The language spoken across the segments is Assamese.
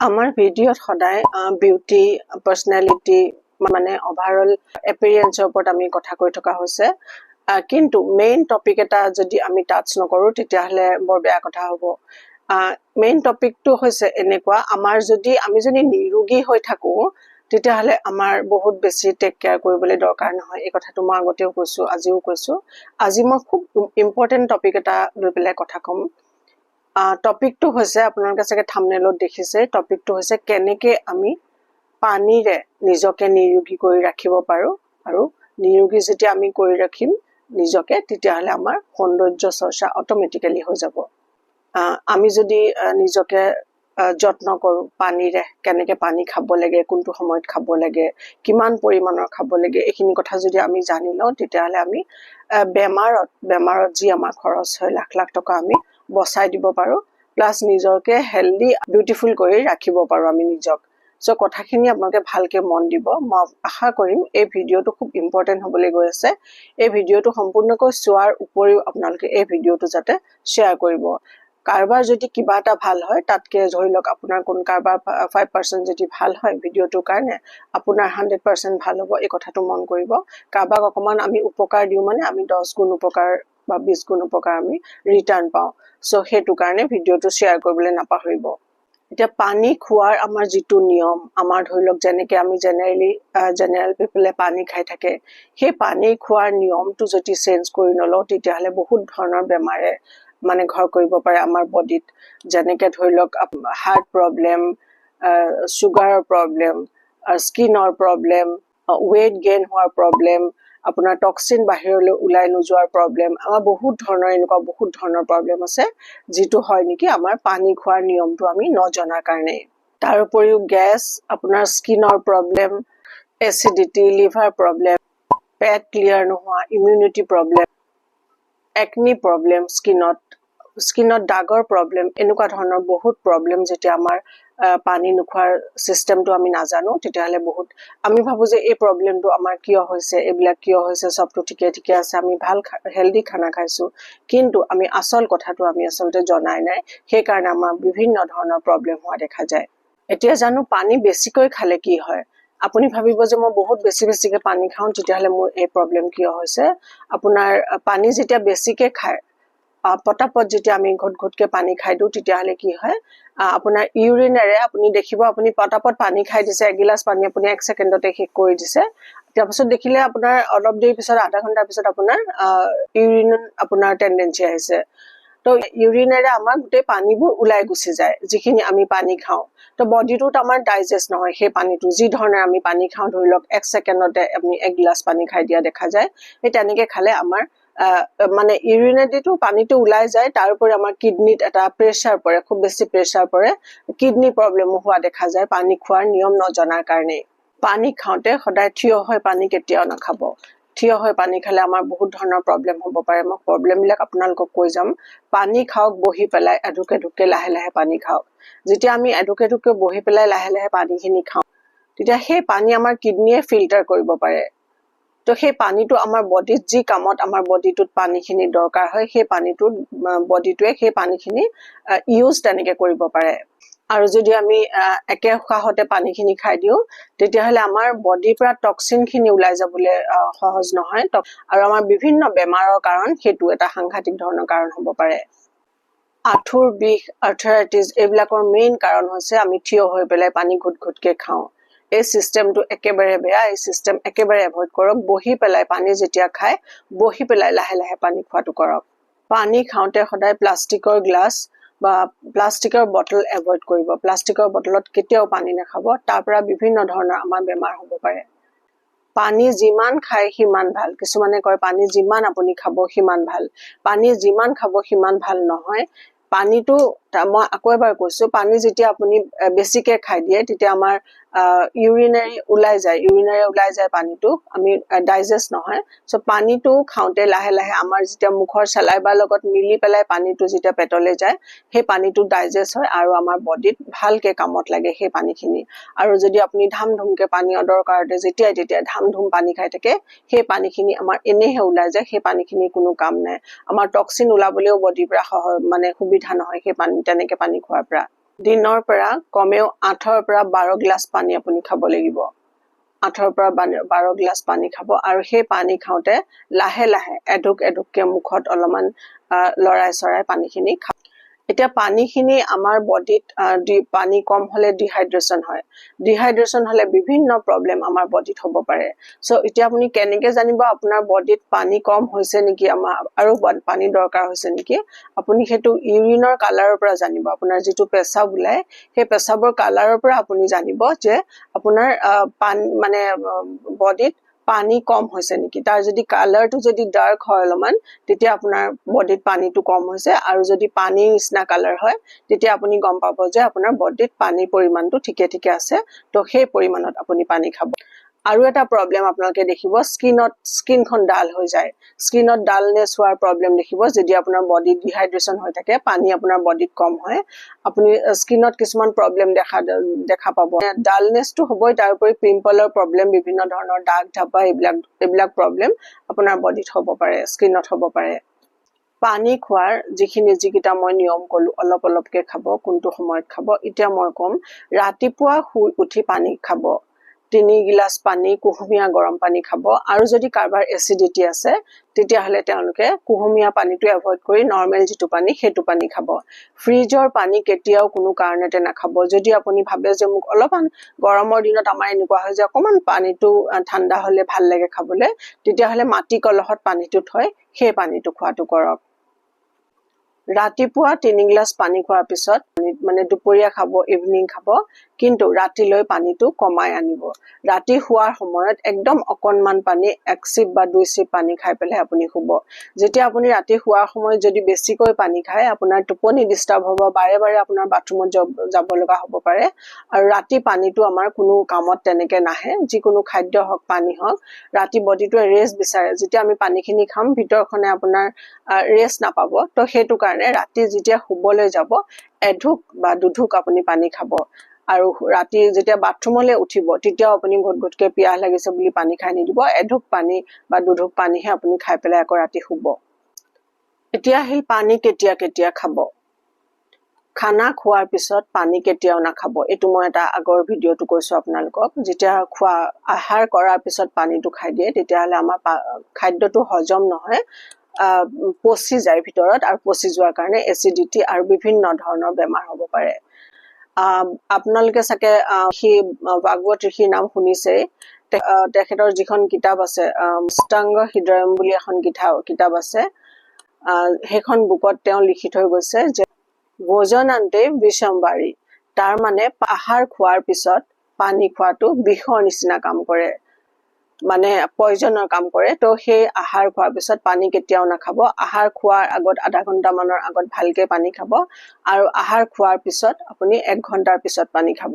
আমাৰ ভিডিঅ'ত সদায় বিউটি পাৰ্সোনালিটি মানে ওভাৰঅল এপিয়াৰেন্সৰ ওপৰত আমি কথা কৈ থকা হৈছে কিন্তু মেইন টপিক এটা যদি আমি টাচ নকৰো তেতিয়াহলে বৰ বেয়া কথা হ'ব মেইন টপিকটো হৈছে এনেকুৱা আমি যদি নিৰোগী হৈ থাকো তেতিয়াহলে আমাৰ বহুত বেছি টেক কেয়াৰ কৰিবলৈ দৰকাৰ নহয় এই কথাটো মই আগতেও কৈছো আজিও কৈছো আজি মই খুব ইম্পৰ্টেন্ট টপিক এটা লৈ পেলাই কথা কম টপিকটো হৈছে আপোনালোকে চাগে থাম্বনেলত দেখিছে টপিকটো হৈছে কেনেকৈ আমি পানীৰে নিজকে নিৰোগী কৰি ৰাখিব পাৰো আৰু নিৰোগী যেতিয়া আমি কৰি ৰাখিম নিজকে তেতিয়াহলে আমাৰ সৌন্দৰ্য চৰ্চা অটোমেটিক্যালি হৈ যাব আমি যদি নিজকে যত্ন কৰো পানীৰে কেনেকৈ পানী খাব লাগে কোনটো সময়ত খাব লাগে কিমান পৰিমাণৰ খাব লাগে এইখিনি কথা যদি আমি জানি লওঁ তেতিয়াহলে আমি বেমাৰত যি আমাৰ খৰচ হয় লাখ লাখ টকা আমি বচাই দিব পাৰো প্লাস নিজকে হেলদি বিউটিফুল কৰি ৰাখিব পাৰো আমি নিজক সো কথাখিনি আপোনালোকে ভালকে মন দিব মই আশা কৰিম এই ভিডিঅ'টো খুব ইম্পৰ্টেন্ট হ'বলৈ গৈ আছে এই ভিডিঅ'টো সম্পূৰ্ণকৈ চোৱাৰ উপৰিও আপোনালোকে এই ভিডিঅ'টো যাতে শেয়াৰ কৰিব কাৰবাৰ যদি কিবা এটা ভাল হয় তাতকে ধৰি লওক আপোনাৰ কোন কাৰবাৰ 5% যদি ভাল হয় ভিডিঅ'টোৰ কাৰণে আপোনাৰ 100% ভাল হ'ব এই কথাটো মন কৰিব কাৰবাক অকমান আমি উপকাৰ দিও মানে আমি 10 গুণ উপকাৰ বা 20 গুণ উপকাৰ আমি ৰিটাৰ্ণ পাওঁ সো হেতু কাৰণে ভিডিঅ'টো শেয়াৰ কৰিবলৈ নাপাহৰিব এতিয়া পানী খোৱাৰ আমাৰ যেটো নিয়ম আমাৰ ধৰি লওক যেনেকৈ আমি জেনাৰেল পিপলে পানী খাই থাকে সেই পানী খোৱাৰ নিয়মটো যদি চেঞ্জ কৰি নলওঁ তেতিয়াহলে বহুত ধৰণৰ বেমাৰে মানে ঘৰ কৰিব পাৰে আমাৰ বডিত যেনেকৈ ধৰি লওক হাৰ্ট প্ৰবলেম সুগাৰৰ প্ৰবলেম স্কিনৰ প্ৰবলেম weight gain হোৱাৰ প্ৰবলেম আপোনাৰ টক্সিন বাহিৰলৈ ওলাই নোযোৱাৰ প্ৰবলেম আমাৰ বহুত ধৰণৰ প্ৰবলেম আছে যেটো হয় নেকি আমাৰ পানী খোৱাৰ নিয়মটো আমি নজনাৰ কাৰণে তাৰ উপৰিও গেছ আপোনাৰ স্কিনৰ প্ৰবলেম এচিডিটি লিভাৰ প্ৰবলেম পেট ক্লিয়াৰ নোহোৱা ইমিউনিটি প্ৰবলেম একনি প্ৰবলেম স্কিনত দাগৰ প্ৰবলেম এনেকুৱা ধৰণৰ বহুত প্ৰবলেম যেতিয়া আমাৰ পানী নোখোৱাৰ সিস্টেমটো আমি নাজানো তেতিয়াহলে বহুত আমি ভাবো যে এই প্ৰবলেমটো আমাৰ কিয় হৈছে এইবিলাক কিয় হৈছে সবটো ঠিকে আছে আমি ভাল হেলদি খানা খাইছো কিন্তু আমি আসল কথাটো আমি আসলতে জনাই নাই সেই কাৰণে আমাৰ বিভিন্ন ধৰণৰ প্ৰবলেম হোৱা দেখা যায় এতিয়া জানো পানী বেছিকৈ খালে কি হয় আপুনি ভাবিব যে মই বহুত বেছিকে পানী খাওঁ তেতিয়াহলে মোৰ এই প্ৰবলেম কিয় হৈছে আপোনাৰ পানী যেতিয়া বেছিকে খায় পটাপট যেতিয়া আমি ঘটকে পানী খাই দিও তেতিয়াহলে কি হয় আপোনাৰ ইউৰিনেৰে আপুনি দেখিব আপুনি পটাপট পানী খাই দিছে এক গিলাস পানী আপুনি 1 সেকেন্ডতে শেষ কৰি দিছে তাৰপিছত দেখিলে আপোনাৰ অলপ দেৰি পিছত আধা ঘন্টাৰ পিছত আপোনাৰ ইউৰিন আপোনাৰ টেন্ডেন্সি আহিছে তো ইউৰিনেৰে আমাৰ গোটেই পানীবোৰ ওলাই গুছি যায় যিখিনি আমি পানী খাওঁ তো বডিটোত আমাৰ ডাইজেষ্ট নহয় সেই পানীটো যি ধৰণে আমি পানী খাওঁ ধৰি লওক 1 সেকেন্ডতে আমি 1 গিলাস পানী খাই দিয়া দেখা যায় এই তেনেকে খালে আমাৰ মানে ইউৰিনেদিটো পানীটো ওলাই যায় তাৰ উপৰি আমাৰ কিডনিত এটা প্ৰেসাৰ পৰে খুব বেছি প্ৰেসাৰ পৰে কিডনি প্ৰবলেম হোৱা দেখা যায় পানী খোৱাৰ নিয়ম নজনাৰ কাৰণে পানী খাওঁতে সদায় থিয় হৈ পানী কেতিয়াও নাখাব থিয় হৈ পানী খালে আমাৰ বহুত ধৰণৰ প্ৰবলেম হ'ব পাৰে মই প্ৰবলেমবিলাক আপোনালোকক কৈ যাম পানী খাওক বহি পেলাই এঢুকে লাহে পানী খাওক যেতিয়া আমি এঢুকে বহি পেলাই লাহে পানীখিনি খাওঁ তেতিয়া সেই পানী আমাৰ কিডনিয়ে ফিল্টাৰ কৰিব পাৰে তো সেই পানীটো আমাৰ বডিত যি কামত আমাৰ বডিটোত পানীখিনি দৰকাৰ হয় সেই পানীটো বডিটোৱে সেই পানীখিনি ইউজ তেনেকে কৰিব পাৰে আৰু যদি আমি একে উশাহতে পানীখিনি খাই দিও তেতিয়াহলে আমাৰ বডিৰ পৰা টক্সিনখিনি ওলাই যাবলৈ সহজ নহয় আৰু আমাৰ বিভিন্ন বেমাৰৰ কাৰণ হেতু এটা সাংঘাতিক ধৰণৰ কাৰণ হ'ব পাৰে আঁঠুৰ বিষ আৰ্থৰাইটিছ এইবিলাকৰ মেইন কাৰণ হৈছে আমি থিয় হৈ পেলাই পানী ঘুটকে খাওঁ এই সিস্টেমটো একেবাৰে বেয়া এই সিস্টেম একেবাৰে এভয়েড কৰক বহি পেলাই পানী যেতিয়া খায় বহি পেলাই লাহে পানী খোৱাটো কৰক পানী খাওঁতে সদায় প্লাষ্টিকৰ গ্লাস বা প্লাষ্টিকৰ বটল এভয়েড কৰিব প্লাষ্টিকৰ বটলত কেতিয়াও পানী নাখাব তাৰ পৰা বিভিন্ন ধৰণৰ আমাৰ বেমাৰ হ'ব পাৰে পানী যিমান খায় সিমান ভাল কিছুমানে কয় পানী যিমান আপুনি খাব সিমান ভাল পানী যিমান খাব সিমান ভাল নহয় পানীটো মই আকৌ এবাৰ কৈছো পানী যেতিয়া আপুনি বেছিকে খাই দিয়ে তেতিয়া আমাৰ ইউৰিনেৰে ওলাই যায় পানীটো আমি ডাইজেষ্ট নহয় সো পানীটো খাওঁতে লাহে আমাৰ যেতিয়া মুখৰ সালাইবাৰ লগত মিলি পেলাই পানীটো যেতিয়া পেটলৈ যায় সেই পানীটো ডাইজেষ্ট হয় আৰু আমাৰ বডিত ভালকে কামত লাগে সেই পানীখিনি আৰু যদি আপুনি ধামধুমকে পানী অদৰকাৰতে যেতিয়া ধামধুম পানী খাই থাকে সেই পানীখিনি আমাৰ এনেহে ওলাই যায় সেই পানীখিনি কোনো কাম নাই আমাৰ টক্সিন ওলাবলৈও বডিৰ পৰা মানে সুবিধা নহয় সেই পানী তেনেকে পানী খোৱাৰ পৰা দিনৰ পৰা কমেও 8ৰ পৰা 12 গ্লাছ পানী আপুনি খাব লাগিব 8ৰ পৰা 12 গ্লাছ পানী খাব আৰু সেই পানী খাওঁতে লাহে লাহে এঢোক এঢোককে মুখত অলপমান লৰাই চৰাই পানীখিনি খাব এতিয়া পানীখিনি আমাৰ বডিত পানী কম হলে ডিহাইড্ৰেচন হয় ডিহাইড্ৰেচন হলে বিভিন্ন প্ৰবলেম আমাৰ বডিত হ'ব পাৰে সো এতিয়া আপুনি কেনেকে জানিব আপোনাৰ বডিত পানী কম হৈছে নেকি আৰু পানী দৰকাৰ হৈছে নেকি আপুনি হেতু ইউৰিনৰ কালাৰৰ পৰা জানিব আপোনাৰ যেটো পেছাব ওলাই সেই পেছাবৰ কালাৰৰ পৰা আপুনি জানিব যে আপোনাৰ পানী মানে বডিত পানী কম হৈছে নেকি তাৰ যদি কালাৰটো যদি ডাৰ্ক হয় অলমান তেতিয়া আপোনাৰ বডিত পানীটো কম হৈছে আৰু যদি পানী নিচিনা কালাৰ হয় তেতিয়া আপুনি গম পাব যে আপোনাৰ বডিত পানীৰ পৰিমাণটো ঠিকে ঠিকে আছে তো সেই পৰিমাণত আপুনি পানী খাব আৰু এটা প্ৰবলেম আপোনালোকে দেখিব স্কিনখন ডাল হৈ যায় স্কিনত ডালনেছ হোৱাৰ প্ৰবলেম দেখিব যদি আপোনাৰ বডিত ডিহাইড্ৰেচন হৈ থাকে পানী আপোনাৰ বডিত কম হয় আপুনি স্কিনত কিছুমান প্ৰবলেম দেখা পাব ডালনেছটো হ'বই তাৰ উপৰি পিম্পলৰ প্ৰবলেম বিভিন্ন ধৰণৰ দাগ ধাপা এইবিলাক প্ৰবলেম আপোনাৰ বডিত হ'ব পাৰে স্কিনত হ'ব পাৰে পানী খোৱাৰ যিকিটা মই নিয়ম কলো অলপ অলপকে খাব কোনটো সময়ত খাব এতিয়া মই কম ৰাতিপুৱা শুই উঠি পানী খাব 3 গিলাস পানী কুহুমীয়া গৰম পানী খাব আৰু যদি কাৰবাৰ এচিডিটি আছে তেতিয়া হলে তেওঁলোকে কুহুমীয়া পানীটো এভয়েড কৰি নৰমাল যেটো পানী হেতু পানী খাব ফ্ৰিজৰ পানী কেতিয়াও কোনো কাৰণতে নাখাব যদি আপুনি ভাবে যে মোক অলপমান গৰমৰ দিনত আমাৰ এনেকুৱা হয় যে অকমান পানীটো ঠাণ্ডা হলে ভাল লাগে খাবলৈ তেতিয়া হলে মাটি কলহত পানীটো থৈ সেই পানীটো খোৱাটো কৰক ৰাতিপুৱা 3 গ্লাস পানী খোৱাৰ পিছত মানে দুপৰীয়া খাব ইভিনিং খাব কিন্তু ৰাতিলৈ পানীটো কমাই আনিব ৰাতি শুৱাৰ সময়ত একদম অকনমান পানী 1 সিপ বা 2 সিপ পানী খাই পেলাই আপুনি শুব যেতিয়া আপুনি ৰাতি শুৱাৰ সময়ত যদি বেছিকৈ পানী খায় আপোনাৰ টোপনি ডিস্টাৰ্ব হ'ব বাৰে বাৰে আপোনাৰ বাথৰুমত যাব লগা হ'ব পাৰে আৰু ৰাতি পানীটো আমাৰ কোনো কামত তেনেকে নাহে যিকোনো খাদ্য হক পানী হক ৰাতি বডিটোৱে ৰেষ্ট বিচাৰে যেতিয়া আমি পানীখিনি খাম ভিতৰখনে আপোনাৰ ৰেষ্ট নাপাব তো হেতু কাৰণে ৰাতি যেতিয়া শুবলৈ যাব এঢোক বা দুঢোক আপুনি পানী খাব আৰু ৰাতি যেতিয়া বাথৰুমলৈ উঠিব তেতিয়া আপুনি ঘটঘটকে পিয়াহ লাগিছে বুলি পানী খাই নিদিব এঢোক পানী বা দুঢোক পানীহে আপুনি খাই পেলাই আকৌ ৰাতি শুব এতিয়া হেই পানী কেতিয়া খাব খানা খোৱাৰ পিছত পানী কেতিয়াও নাখাব এটো মই এটা আগৰ ভিডিওটো কৈছো আপোনালোকক যেতিয়া খোৱা আহাৰ কৰাৰ পিছত পানীটো খাই দিয়ে তেতিয়া হলে আমাৰ খাদ্যটো হজম নহয় পচি যায় ভিতৰত আৰু পচি যোৱাৰ কাৰণে এচিডিটি আৰু বিভিন্ন ধৰণৰ বেমাৰ হ'ব পাৰে আপোনালোকে সাকে হি ভাগৱত ঋষিৰ নাম শুনিছে তেখেতৰ যিখন কিতাপ আছে অষ্টাংগ হৃদয়ম বুলি এখন কিতাপ আছে হেখন বুকত তেওঁ লিখি থৈ গৈছে যে ভোজনান্তে বিষমবাৰী তাৰ মানে আহাৰ খোৱাৰ পিছত পানী খোৱাটো বিষৰ নিচিনা কাম কৰে মানে পয়জনৰ কাম কৰে তো সেই আহাৰ খোৱাৰ পিছত পানী কেতিয়াও নাখাব আহাৰ খোৱাৰ আগত আধা ঘন্টা মানৰ আগত ভালকে পানী খাব আৰু আহাৰ খোৱাৰ পিছত আপুনি 1 ঘন্টাৰ পিছত পানী খাব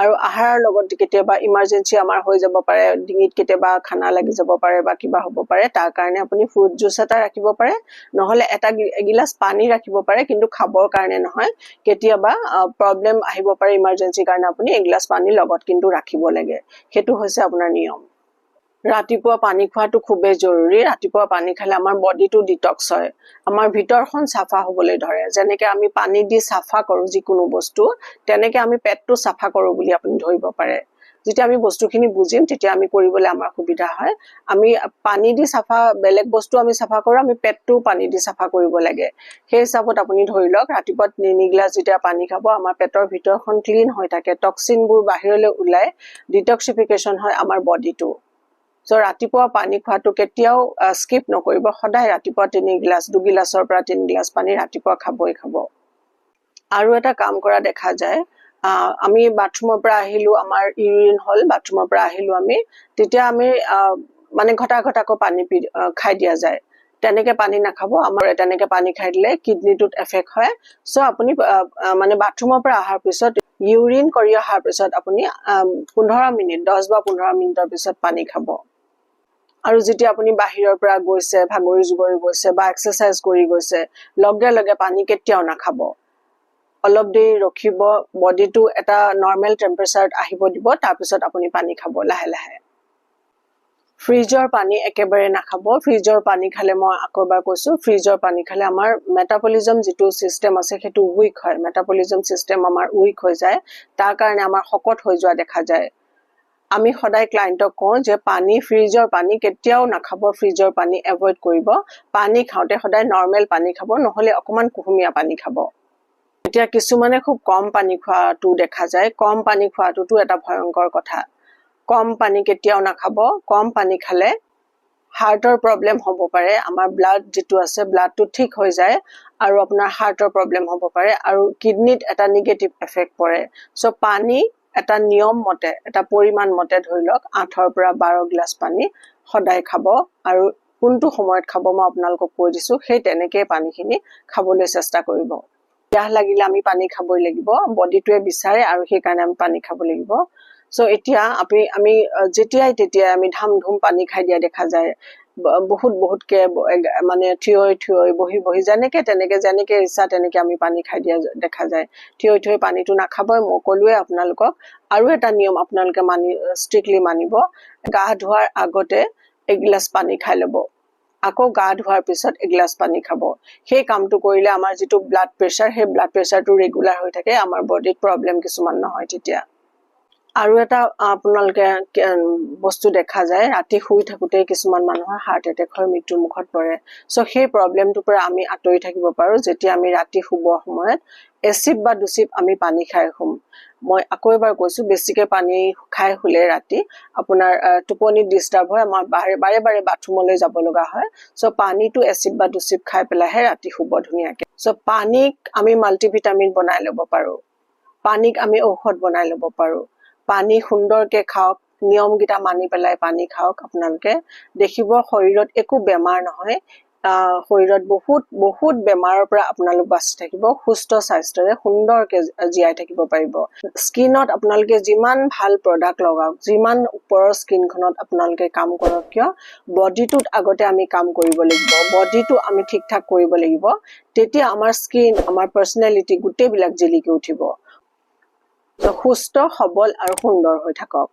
আৰু আহাৰৰ লগত কেতিয়াবা ইমাৰ্জেন্সি আমাৰ হৈ যাব পাৰে ডিঙিত কেতিয়াবা খানা লাগি যাব পাৰে বা কিবা হ'ব পাৰে তাৰ কাৰণে আপুনি ফ্ৰুট জুস এটা ৰাখিব পাৰে নহলে এটা গিলাস পানী ৰাখিব পাৰে কিন্তু খাবৰ কাৰণে নহয় কেতিয়াবা প্ৰবলেম আহিব পাৰে ইমাৰ্জেন্সি কাৰণে আপুনি এগিলাস পানী লগত কিন্তু ৰাখিব লাগে হেতু হৈছে আপোনাৰ নিয়ম ৰাতিপুৱা পানী খোৱাটো খুবেই জৰুৰী ৰাতিপুৱা পানী খালে আমাৰ বডিটো ডিটক্স হয় আমাৰ ভিতৰখন সাফা হ'বলৈ ধৰে যেনেকৈ আমি পানী দি সাফা কৰো যিকোনো বস্তু তেনেকৈ আমি পেটটো সাফা কৰো বুলি আপুনি ধৰিব পাৰে যেতিয়া আমি বস্তুখিনি বুজিম তেতিয়া আমি কৰিবলৈ আমাৰ সুবিধা হয় আমি পানী দি সাফা বেলেগ বস্তু আমি সাফা কৰো আমি পেটটো পানী দি সাফা কৰিব লাগে সেই হিচাপত আপুনি ধৰি লওক ৰাতিপুৱা 3 গ্লাস যেতিয়া পানী খাব আমাৰ পেটৰ ভিতৰখন ক্লিন হৈ থাকে টক্সিনবোৰ বাহিৰলৈ ওলাই ডিটক্সিফিকেশন হয় আমাৰ বডিটো So ৰাতিপুৱা পানী খোৱাটো কেতিয়াও স্কিপ নকৰিব সদায় ৰাতিপুৱা 3 গ্লাস 2 গ্লাসৰ পৰা 3 গ্লাস পানী ৰাতিপুৱা খাবই খাব আৰু এটা কাম কৰা দেখা যায় আমি বাথৰুমৰ পৰা আহিলো আমাৰ ইউৰিন হল বাথৰুমৰ পৰা আহিলো আমি তেতিয়া আমি মানে ঘটাঘটাকৈ পানী খাই দিয়া যায় তেনেকে পানী নাখাব আমাৰ তেনেকে পানী খাই দিলে কিডনিটোত এফেক্ট হয় সো আপুনি মানে বাথৰুমৰ পৰা আহাৰ পিছত ইউৰিন কৰি অহাৰ পিছত আপুনি 15 মিনিট 10 বা 15 মিনিটৰ পিছত পানী খাব আৰু যেতিয়া আপুনি বাহিৰৰ পৰা গৈছে ভাগৰি জুগৰি গৈছে বা এক্সাৰসাইজ কৰি গৈছে লগে লগে পানী কেতিয়াও নাখাব অলপ দেৰি ৰখিব বডিটো এটা নৰমাল টেম্পাৰেচাৰত আহিব দিব তাৰ পিছত আপুনি পানী খাব লাহে লাহে ফ্ৰিজৰ পানী একেবাৰে নাখাব ফ্ৰিজৰ পানী খালে মই আকৌ এবাৰ কৈছো ফ্ৰিজৰ পানী খালে আমাৰ মেটাবলিজম যিটো সিস্টেম আছে সেইটো উইক হয় মেটাবলিজম সিস্টেম আমাৰ উইক হৈ যায় তাৰ কাৰণে আমাৰ শকত হৈ যোৱা দেখা যায় আমি সদায় ক্লায়েন্টক কওঁ যে পানী ফ্ৰিজৰ পানী কেতিয়াও নাখাব ফ্ৰিজৰ পানী এভয়েড কৰিব পানী খাওঁতে সদায় নৰ্মেল পানী খাব নহলে অকমান কুহুমীয়া পানী খাব এতিয়া কিছুমানে খুব কম পানী খোৱাটো দেখা যায় কম পানী খোৱাটোতো এটা ভয়ংকৰ কথা কম পানী কেতিয়াও নাখাব কম পানী খালে হাৰ্টৰ প্ৰবলেম হ'ব পাৰে আমাৰ ব্লাড যেটো আছে ব্লাডটো ঠিক হৈ যায় আৰু আপোনাৰ হাৰ্টৰ প্ৰবলেম হ'ব পাৰে আৰু কিডনিত এটা নেগেটিভ এফেক্ট পৰে সো পানী এটা নিয়ম মতে এটা পৰিমাণ মতে ধৰি লওক 8 পৰা 12 গ্লাস পানী সদায় খাব আৰু কোনটো সময়ত খাব মই আপোনালোকক কৈ দিছো সেই তেনেকৈ পানীখিনি খাবলৈ চেষ্টা কৰিব পিয়াহ লাগিলে আমি পানী খাবই লাগিব বডিটোৱে বিচাৰে আৰু সেই কাৰণে আমি পানী খাব লাগিব সো এতিয়া আমি যেতিয়াই তেতিয়াই আমি ধাম ধুম পানী খাই দিয়া দেখা যায় বহুত মানে থিয় বহি যেনেকে ইচ্ছা তেনেকে আমি পানী খাই দিয়া দেখা যায় থিয় পানীটো নাখাবই মই কলোৱে আপোনালোকক আৰু এটা নিয়ম আপোনালোকে স্ট্ৰিক্টলি মানিব গা ধোৱাৰ আগতে এগিলাস পানী খাই ল'ব আকৌ গা ধোৱাৰ পিছত এগিলাস পানী খাব সেই কামটো কৰিলে আমাৰ যেটো ব্লাড প্ৰেছাৰ সেই ব্লাড প্ৰেছাৰটো ৰেগুলাৰ হৈ থাকে আমাৰ বডিত প্ৰবলেম কিছুমান নহয় তেতিয়া আৰু এটা আপোনালোকে বস্তু দেখা যায় ৰাতি শুই থাকোতে কিছুমান মানুহৰ হাৰ্ট এটেক হৈ মৃত্যু মুখত পৰে সো সেই প্ৰবলেমটোৰ পৰা আমি আঁতৰি থাকিব পাৰো যেতিয়া আমি ৰাতি শুবৰ সময়ত এচিপ বা দুচিপ আমি পানী খাই শুম মই আকৌ এবাৰ কৈছো বেছিকে পানী খাই শুলে ৰাতি আপোনাৰ টোপনি ডিস্টাৰ্ব হয় আমাৰ বাৰে বাথৰুমলৈ যাব লগা হয় সো পানীটো এচিপ বা দুচিপ খাই পেলাহে ৰাতি শুব ধুনিয়াকে সো পানীক আমি মাল্টিভিটামিন বনাই ল'ব পাৰো পানীক আমি ঔষধ বনাই ল'ব পাৰো পানী সুন্দৰকে খাওক নিয়মগিটা মানি পেলাই পানী খাওক আপোনালোকে দেখিব শৰীৰত একো বেমাৰ নহয় শৰীৰত বহুত বেমাৰৰ পৰা আপোনালোক বাচি থাকিব সুস্থ স্বাস্থ্যৰে সুন্দৰকে জীয়াই থাকিব পাৰিব স্কিনত আপোনালোকে যিমান ভাল প্ৰডাক্ট লগাওক যিমান ওপৰৰ স্কিনখনত আপোনালোকে কাম কৰক কিয় বডিটোত আগতে আমি কাম কৰিব লাগিব বডিটো আমি ঠিকঠাক কৰিব লাগিব তেতিয়া আমাৰ স্কিন আমাৰ পাৰ্সোনালিটি গোটেইবিলাক জিলিকি উঠিব সুস্থ সবল আৰু সুন্দৰ হৈ থাকক